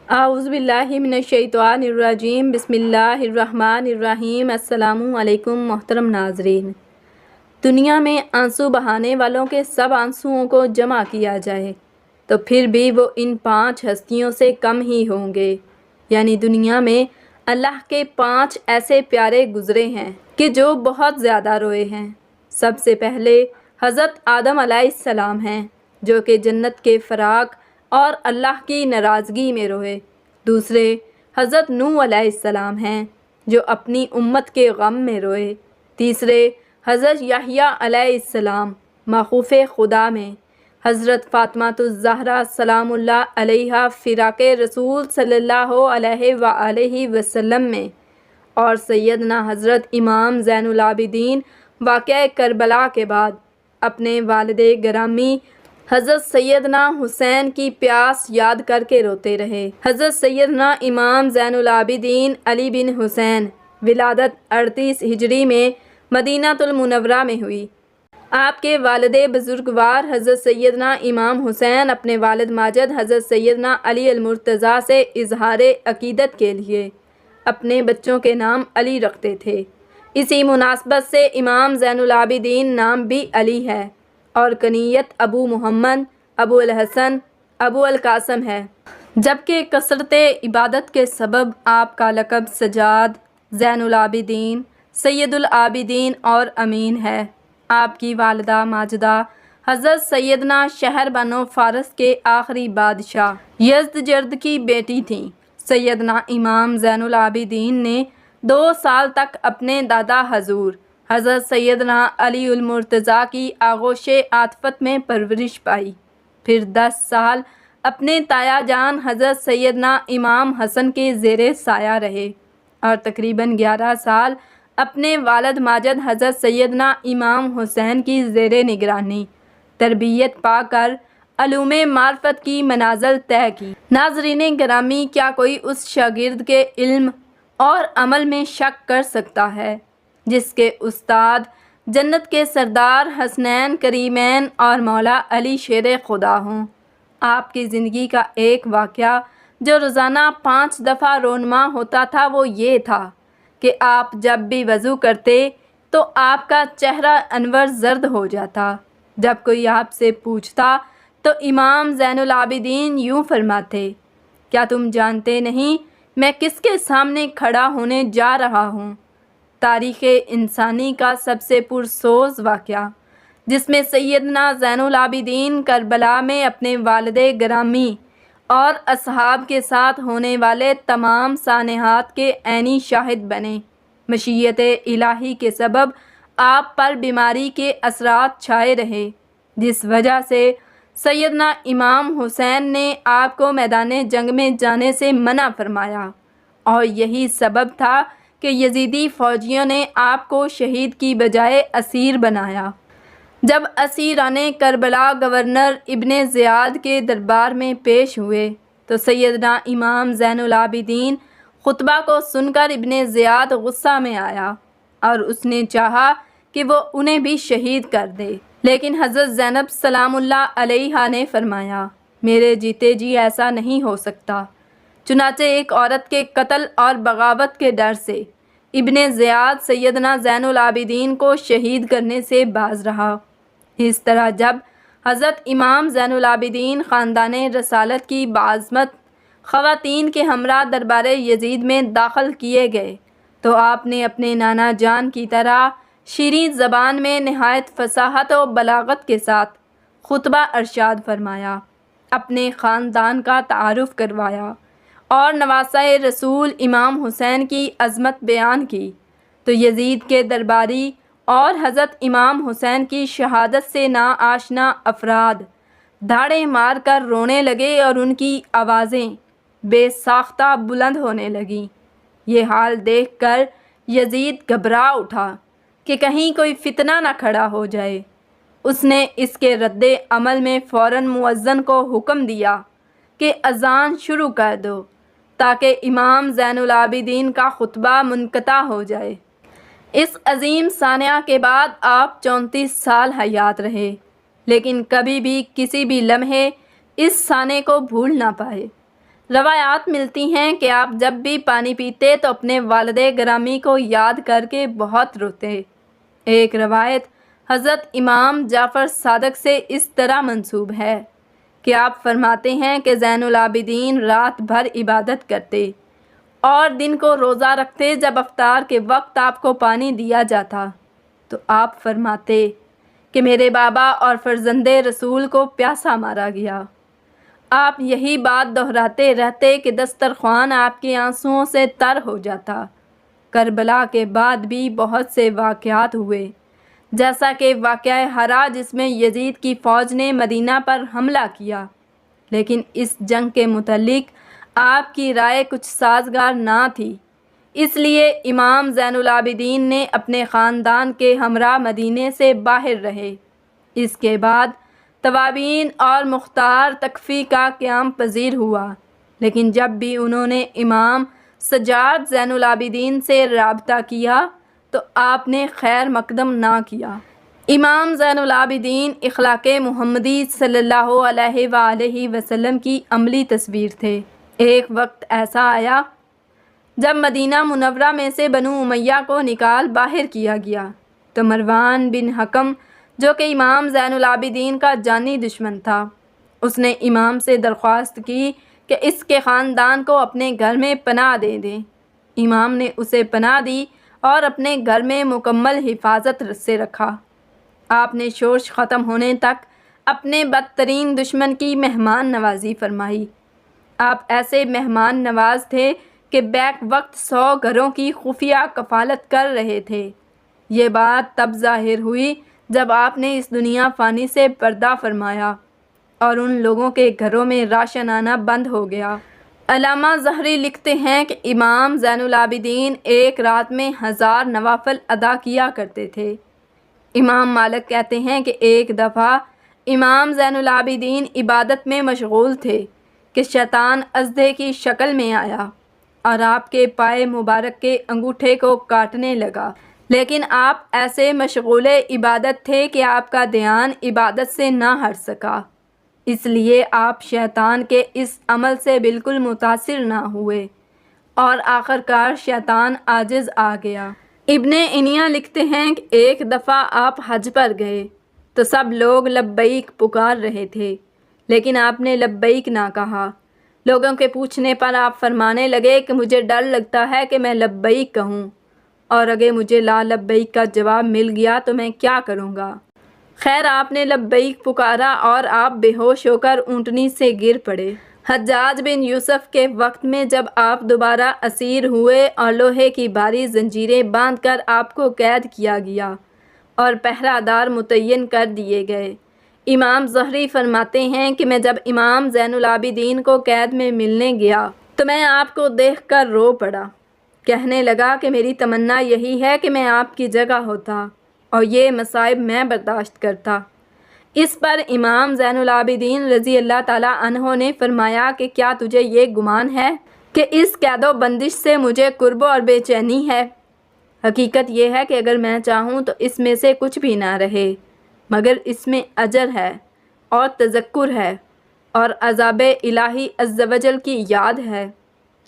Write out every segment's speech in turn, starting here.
اعوذ باللہ من الشیطان الرجیم، بسم اللہ الرحمن الرحیم۔ السلام علیکم محترم ناظرین۔ دنیا میں آنسو بہانے والوں کے سب آنسوؤں کو جمع کیا جائے تو پھر بھی وہ ان 5 ہستیوں سے کم ہی ہوں گے۔ یعنی دنیا میں اللہ کے 5 ایسے پیارے گزرے ہیں کہ جو بہت زیادہ روئے ہیں۔ سب سے پہلے حضرت آدم علیہ السلام ہیں، جو کہ جنت کے فراق اور اللہ کی ناراضگی میں روئے۔ دوسرے حضرت نوح علیہ السلام ہیں، جو اپنی امت کے غم میں روئے۔ تیسرے حضرت یحییٰ علیہ السلام مخوف خدا میں۔ حضرت فاطمہ الزہرا سلام اللہ علیہا فراق رسول صلی اللہ علیہ وآلہ وسلم میں۔ اور سیدنا حضرت امام زین العابدین واقعہ کربلا کے بعد اپنے والد گرامی حضرت سیدنا حسین کی پیاس یاد کر کے روتے رہے۔ حضرت سیدنا امام زین العابدین علی بن حسین ولادت 38 ہجری میں مدینہ المنورہ میں ہوئی۔ آپ کے والد بزرگوار حضرت سیدنا امام حسین اپنے والد ماجد حضرت سیدنا علی المرتضیٰ سے اظہار عقیدت کے لیے اپنے بچوں کے نام علی رکھتے تھے۔ اسی مناسبت سے امام زین العابدین نام بھی علی ہے اور کنیت ابو محمد، ابو الحسن، ابو القاسم ہے، جبکہ کثرت عبادت کے سبب آپ کا لقب سجاد، زین العابدین، سید العابدین اور امین ہے۔ آپ کی والدہ ماجدہ حضرت سیدنا شہر بنو فارس کے آخری بادشاہ یزدجرد کی بیٹی تھیں۔ سیدنا امام زین العابدین نے 2 سال تک اپنے دادا حضور حضرت سیدنا علی المرتضیٰ کی آغوش عاطفت میں پرورش پائی۔ پھر 10 سال اپنے تایا جان حضرت سیدنا امام حسن کے زیر سایہ رہے اور تقریباً 11 سال اپنے والد ماجد حضرت سیدنا امام حسین کی زیر نگرانی تربیت پا کر علوم معرفت کی منازل طے کی۔ ناظرین گرامی، کیا کوئی اس شاگرد کے علم اور عمل میں شک کر سکتا ہے جس کے استاد جنت کے سردار حسنین کریمین اور مولا علی شیر خدا ہوں؟ آپ کی زندگی کا ایک واقعہ جو روزانہ 5 دفعہ رونما ہوتا تھا وہ یہ تھا کہ آپ جب بھی وضو کرتے تو آپ کا چہرہ انور زرد ہو جاتا۔ جب کوئی آپ سے پوچھتا تو امام زین العابدین یوں فرماتے، کیا تم جانتے نہیں میں کس کے سامنے کھڑا ہونے جا رہا ہوں؟ تاریخ انسانی کا سب سے پرسوز واقعہ، جس میں سیدنا زین العابدین کربلا میں اپنے والد گرامی اور اصحاب کے ساتھ ہونے والے تمام سانحات کے عینی شاہد بنے۔ مشیت الہی کے سبب آپ پر بیماری کے اثرات چھائے رہے، جس وجہ سے سیدنا امام حسین نے آپ کو میدان جنگ میں جانے سے منع فرمایا، اور یہی سبب تھا کہ یزیدی فوجیوں نے آپ کو شہید کی بجائے اسیر بنایا۔ جب اسیران کربلا گورنر ابن زیاد کے دربار میں پیش ہوئے تو سیدنا امام زین العابدین خطبہ کو سن کر ابن زیاد غصہ میں آیا اور اس نے چاہا کہ وہ انہیں بھی شہید کر دے، لیکن حضرت زینب سلام اللہ علیہا نے فرمایا، میرے جیتے جی ایسا نہیں ہو سکتا۔ چنانچہ ایک عورت کے قتل اور بغاوت کے ڈر سے ابن زیاد سیدنا زین العابدین کو شہید کرنے سے باز رہا۔ اس طرح جب حضرت امام زین العابدین خاندان رسالت کی بعظمت خواتین کے ہمراہ دربار یزید میں داخل کیے گئے تو آپ نے اپنے نانا جان کی طرح شیریں زبان میں نہایت فصاحت و بلاغت کے ساتھ خطبہ ارشاد فرمایا، اپنے خاندان کا تعارف کروایا اور نواسۂ رسول امام حسین کی عظمت بیان کی تو یزید کے درباری اور حضرت امام حسین کی شہادت سے ناآشنا افراد دھاڑیں مار کر رونے لگے اور ان کی آوازیں بے ساختہ بلند ہونے لگیں۔ یہ حال دیکھ کر یزید گھبرا اٹھا کہ کہیں کوئی فتنہ نہ کھڑا ہو جائے۔ اس نے اس کے رد عمل میں فوراً مؤذن کو حکم دیا کہ اذان شروع کر دو تاکہ امام زین العابدین کا خطبہ منقطع ہو جائے۔ اس عظیم سانحہ کے بعد آپ 34 سال حیات رہے، لیکن کبھی بھی کسی بھی لمحے اس سانحے کو بھول نہ پائے۔ روایات ملتی ہیں کہ آپ جب بھی پانی پیتے تو اپنے والد گرامی کو یاد کر کے بہت روتے۔ ایک روایت حضرت امام جعفر صادق سے اس طرح منسوب ہے کہ آپ فرماتے ہیں کہ زین العابدین رات بھر عبادت کرتے اور دن کو روزہ رکھتے۔ جب افطار کے وقت آپ کو پانی دیا جاتا تو آپ فرماتے کہ میرے بابا اور فرزند رسول کو پیاسا مارا گیا۔ آپ یہی بات دہراتے رہتے کہ دسترخوان آپ کے آنسوؤں سے تر ہو جاتا۔ کربلا کے بعد بھی بہت سے واقعات ہوئے، جیسا کہ واقعہ ہرا جس میں یزید کی فوج نے مدینہ پر حملہ کیا، لیکن اس جنگ کے متعلق آپ کی رائے کچھ سازگار نہ تھی، اس لیے امام زین العابدین نے اپنے خاندان کے ہمراہ مدینے سے باہر رہے۔ اس کے بعد توابین اور مختار تکفی کا قیام پذیر ہوا، لیکن جب بھی انہوں نے امام سجاد زین العابدین سے رابطہ کیا تو آپ نے خیر مقدم نہ کیا۔ امام زین العابدین اخلاق محمدی صلی اللہ علیہ وآلہ وسلم کی عملی تصویر تھے۔ ایک وقت ایسا آیا جب مدینہ منورہ میں سے بنو امیہ کو نکال باہر کیا گیا تو مروان بن حکم جو کہ امام زین العابدین کا جانی دشمن تھا، اس نے امام سے درخواست کی کہ اس کے خاندان کو اپنے گھر میں پناہ دے دیں۔ امام نے اسے پناہ دی اور اپنے گھر میں مکمل حفاظت سے رکھا۔ آپ نے شورش ختم ہونے تک اپنے بدترین دشمن کی مہمان نوازی فرمائی۔ آپ ایسے مہمان نواز تھے کہ بیک وقت 100 گھروں کی خفیہ کفالت کر رہے تھے۔ یہ بات تب ظاہر ہوئی جب آپ نے اس دنیا فانی سے پردہ فرمایا اور ان لوگوں کے گھروں میں راشن آنا بند ہو گیا۔ علامہ زہری لکھتے ہیں کہ امام زین العابدین ایک رات میں 1000 نوافل ادا کیا کرتے تھے۔ امام مالک کہتے ہیں کہ ایک دفعہ امام زین العابدین عبادت میں مشغول تھے کہ شیطان اژدھے کی شکل میں آیا اور آپ کے پائے مبارک کے انگوٹھے کو کاٹنے لگا، لیکن آپ ایسے مشغول عبادت تھے کہ آپ کا دھیان عبادت سے نہ ہٹ سکا، اس لیے آپ شیطان کے اس عمل سے بالکل متاثر نہ ہوئے اور آخرکار شیطان عاجز آ گیا۔ ابن عنیہ لکھتے ہیں کہ ایک دفعہ آپ حج پر گئے تو سب لوگ لبیک پکار رہے تھے، لیکن آپ نے لبیک نہ کہا۔ لوگوں کے پوچھنے پر آپ فرمانے لگے کہ مجھے ڈر لگتا ہے کہ میں لبیک کہوں، اور اگر مجھے لا لبیک کا جواب مل گیا تو میں کیا کروں گا؟ خیر آپ نے لبیک پکارا اور آپ بے ہوش ہو کر اونٹنی سے گر پڑے۔ حجاج بن یوسف کے وقت میں جب آپ دوبارہ اسیر ہوئے اور لوہے کی بھاری زنجیریں باندھ کر آپ کو قید کیا گیا اور پہرہ دار متعین کر دیے گئے، امام زہری فرماتے ہیں کہ میں جب امام زین العابدین کو قید میں ملنے گیا تو میں آپ کو دیکھ کر رو پڑا، کہنے لگا کہ میری تمنا یہی ہے کہ میں آپ کی جگہ ہوتا اور یہ مصائب میں برداشت کرتا۔ اس پر امام زین العابدین رضی اللہ تعالیٰ عنہ نے فرمایا کہ کیا تجھے یہ گمان ہے کہ اس قید و بندش سے مجھے قرب اور بے چینی ہے؟ حقیقت یہ ہے کہ اگر میں چاہوں تو اس میں سے کچھ بھی نہ رہے، مگر اس میں اجر ہے اور تذکر ہے اور عذاب الہی عز و جل کی یاد ہے۔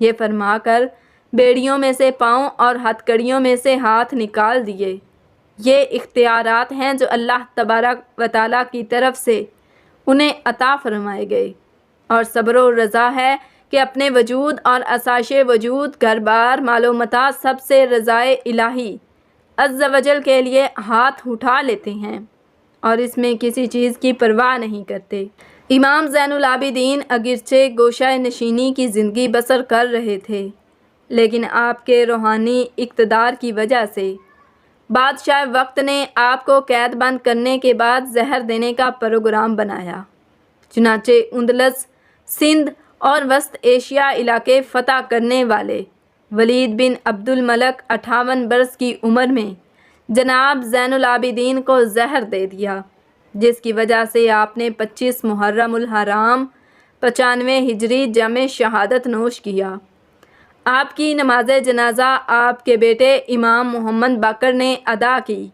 یہ فرما کر بیڑیوں میں سے پاؤں اور ہتھ کڑیوں میں سے ہاتھ نکال دیے۔ یہ اختیارات ہیں جو اللہ تبارک و تعالیٰ کی طرف سے انہیں عطا فرمائے گئے، اور صبر و رضا ہے کہ اپنے وجود اور اساش وجود، گھر بار، مال و متاع سب سے رضائے الہی عز و جل کے لیے ہاتھ اٹھا لیتے ہیں اور اس میں کسی چیز کی پرواہ نہیں کرتے۔ امام زین العابدین اگرچہ گوشہ نشینی کی زندگی بسر کر رہے تھے، لیکن آپ کے روحانی اقتدار کی وجہ سے بادشاہ وقت نے آپ کو قید بند کرنے کے بعد زہر دینے کا پروگرام بنایا۔ چنانچہ اندلس، سندھ اور وسط ایشیا علاقے فتح کرنے والے ولید بن عبد الملک 58 برس کی عمر میں جناب زین العابدین کو زہر دے دیا، جس کی وجہ سے آپ نے 25 محرم الحرام 95 ہجری جم شہادت نوش کیا۔ آپ کی نماز جنازہ آپ کے بیٹے امام محمد باقر نے ادا کی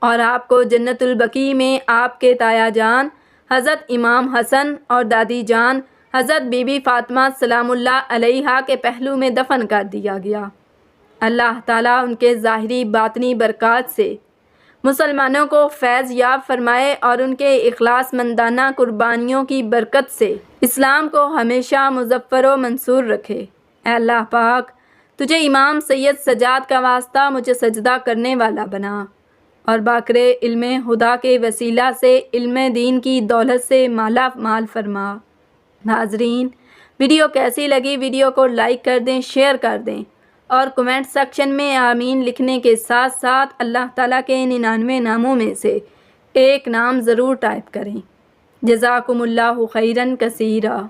اور آپ کو جنت البقیع میں آپ کے تایا جان حضرت امام حسن اور دادی جان حضرت بی بی فاطمہ سلام اللہ علیہا کے پہلو میں دفن کر دیا گیا۔ اللہ تعالیٰ ان کے ظاہری باطنی برکات سے مسلمانوں کو فیض یاب فرمائے اور ان کے اخلاص مندانہ قربانیوں کی برکت سے اسلام کو ہمیشہ مظفر و منصور رکھے۔ اے اللہ پاک، تجھے امام سید سجاد کا واسطہ مجھے سجدہ کرنے والا بنا اور باقر علم خدا کے وسیلہ سے علم دین کی دولت سے مالا مال فرما۔ ناظرین، ویڈیو کیسی لگی؟ ویڈیو کو لائک کر دیں، شیئر کر دیں اور کمنٹ سیکشن میں آمین لکھنے کے ساتھ ساتھ اللہ تعالیٰ کے 99 ناموں میں سے ایک نام ضرور ٹائپ کریں۔ جزاکم اللہ خیراً کثیرا۔